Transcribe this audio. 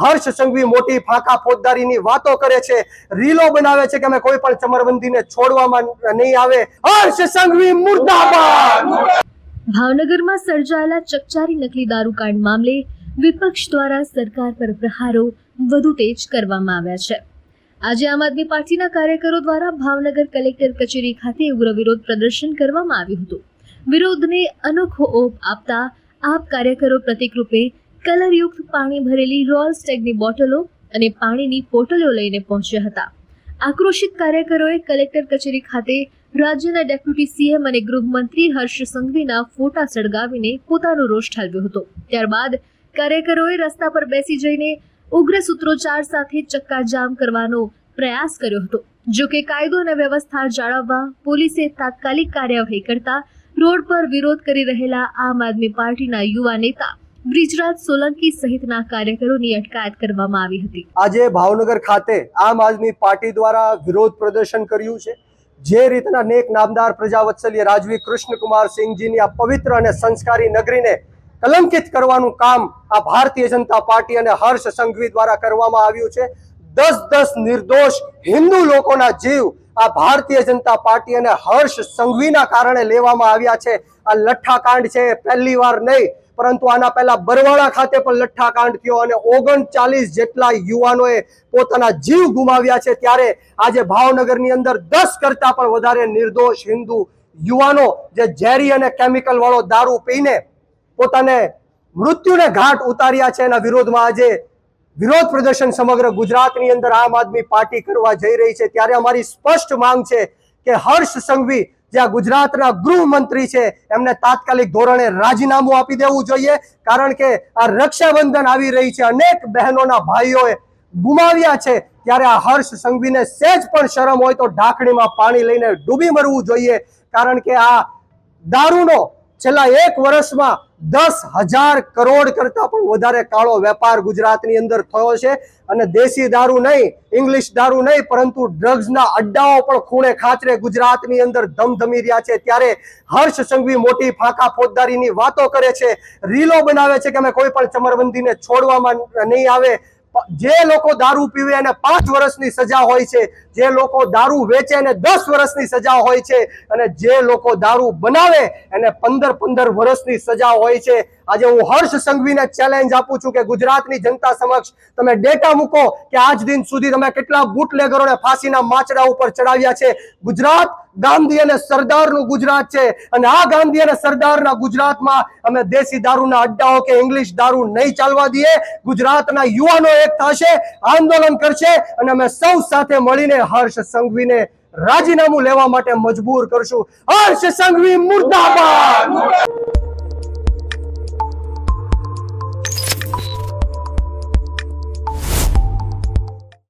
હર્ષ સંઘવી મોટી ફાંકા ફોજદારીની વાતો કરે છે, રીલો બનાવે છે કે અમે કોઈ પણ ચમરબંધીને છોડવામાં નહીં આવે. હર્ષ સંઘવી મુર્દાબાદ. ભાવનગરમાં સર્જાયેલા ચકચારી નકલી દારૂકાંડ મામલે વિપક્ષ દ્વારા સરકાર પર પ્રહારો વધુ તેજ કરવામાં આવ્યા છે. આજે આમ આદમી પાર્ટીના કાર્યકરો દ્વારા ભાવનગર કલેક્ટર કચેરી ખાતે ઉગ્ર વિરોધ પ્રદર્શન કરવામાં આવ્યું હતું. વિરોધને અનોખો ઓપ આપતા આપ કાર્યકરો પ્રતિકરૂપે કલરયુક્ત પાણી ભરેલી રોયલ સ્ટેગની બોટલો અને પાણીની પોટલીઓ લઈને પહોંચ્યા હતા. આક્રોશિત કાર્યકરોએ કલેક્ટર કચેરી ખાતે રાજ્યના ડેપ્યુટી સીએમ અને ગૃહમંત્રી હર્ષ સંઘવીના ફોટા સળગાવીને પોતાનો રોષ ઠાલવ્યો હતો. ત્યારબાદ કાર્યકરોએ રસ્તા પર બેસી જઈને ઉગ્ર સૂત્રોચ્ચાર સાથે ચક્કાજામ કરવાનો પ્રયાસ કર્યો હતો. જો કે કાયદો અને વ્યવસ્થા જાળવવા પોલીસે તાત્કાલિક કાર્યવાહી કરતા રોડ પર વિરોધ કરી રહેલા આમ આદમી પાર્ટીના યુવા નેતા બ્રિજરાજ સોલંકી સહિતના કાર્યકરોની અટકાયત કરવામાં આવી હતી. આજે ભાવનગર ખાતે આમ આદમી પાર્ટી દ્વારા વિરોધ પ્રદર્શન કર્યું છે. જે રીતના નેક નામદાર પ્રજાવત્સલ્ય રાજવી કૃષ્ણકુમાર સિંહજીની આ પવિત્ર અને સંસ્કારી નગરીને કલંકિત કરવાનું કામ આ ભારતીય જનતા પાર્ટી અને હર્ષ સંઘવી દ્વારા કરવામાં આવ્યું છે. 10 નિર્દોષ હિન્દુ લોકોના જીવ આ ભારતીય જનતા પાર્ટી અને હર્ષ સંઘવીના કારણે લેવામાં આવ્યા છે. આ લઠ્ઠાકાંડ છે પહેલી વાર નહીં, પરંતુ આના પહેલા બરવાળા ખાતે પણ લઠ્ઠાકાંડ થયો અને 39 જેટલા યુવાનોએ પોતાના જીવ ગુમાવ્યા છે. ત્યારે આજે ભાવનગરની અંદર 10 કરતા પણ વધારે નિર્દોષ હિન્દુ યુવાનો જે ઝેરી અને કેમિકલ વાળો દારૂ પીને પોતાને મૃત્યુને ઘાટ ઉતાર્યા છે, એના વિરોધમાં આજે વિરોધ પ્રદર્શન સમગ્ર ગુજરાતની અંદર આમ આદમી પાર્ટી કરવા જઈ રહી છે. ત્યારે અમારી સ્પષ્ટ માંગ છે કે હર્ષ સંઘવી જે આ ગુજરાતના ગૃહમંત્રી છે એમને તાત્કાલિક ધોરણે રાજીનામું આપી દેવું જોઈએ. કારણ કે આ રક્ષાબંધન આવી રહી છે, અનેક બહેનોના ભાઈઓએ ગુમાવ્યા છે. ત્યારે આ હર્ષ સંઘવીને સહેજ પણ શરમ હોય તો ઢાંકણીમાં પાણી લઈને ડૂબી મરવું જોઈએ. કારણ કે આ દારૂનો છેલ્લા 1 વર્ષમાં 10,000 કરોડ કરતા પણ વધારે કાળો વેપાર ગુજરાતની અંદર થયો છે. અને દેશી દારૂ નહીં, ઇંગ્લિશ દારૂ નહીં, પરંતુ ડ્રગ્સના અડ્ડાઓ પણ ખૂણે ખાચરે ગુજરાતની અંદર ધમધમી રહ્યા છે. ત્યારે હર્ષ સંઘવી મોટી ફાંકા ફોજદારીની વાતો કરે છે, રીલો બનાવે છે કે અમે કોઈ પણ ચમરબંધીને છોડવામાં નહીં આવે. જે લોકો દારૂ પીવે એને 5 વર્ષની સજા હોય છે, જે લોકો દારૂ વેચે એને 10 વર્ષની સજા હોય છે, અને જે લોકો દારૂ બનાવે એને 15 વર્ષની સજા હોય છે. આજે હું હર્ષ સંઘવીને ચેલેન્જ આપું છું કે ગુજરાતની જનતા સમક્ષ તમે ડેટા મૂકો કે આજ દિન સુધી તમે કેટલા બુટલેગરોને ફાંસીના માચડા ઉપર ચડાવ્યા છે. ગુજરાત ગાંધી અને સરદારનું ગુજરાત છે, અને આ ગાંધી અને સરદારના ગુજરાતમાં અમે દેશી દારૂના અડ્ડાઓ કે ઇંગ્લિશ દારૂ નહીં ચાલવા દઈએ. ગુજરાતના યુવાનો એક થશે, આંદોલન કરશે, અને અમે સૌ સાથે મળીને હર્ષ સંઘવીને રાજીનામું લેવા માટે મજબૂર કરશું. હર્ષ સંઘવી મુર્દાબાદ.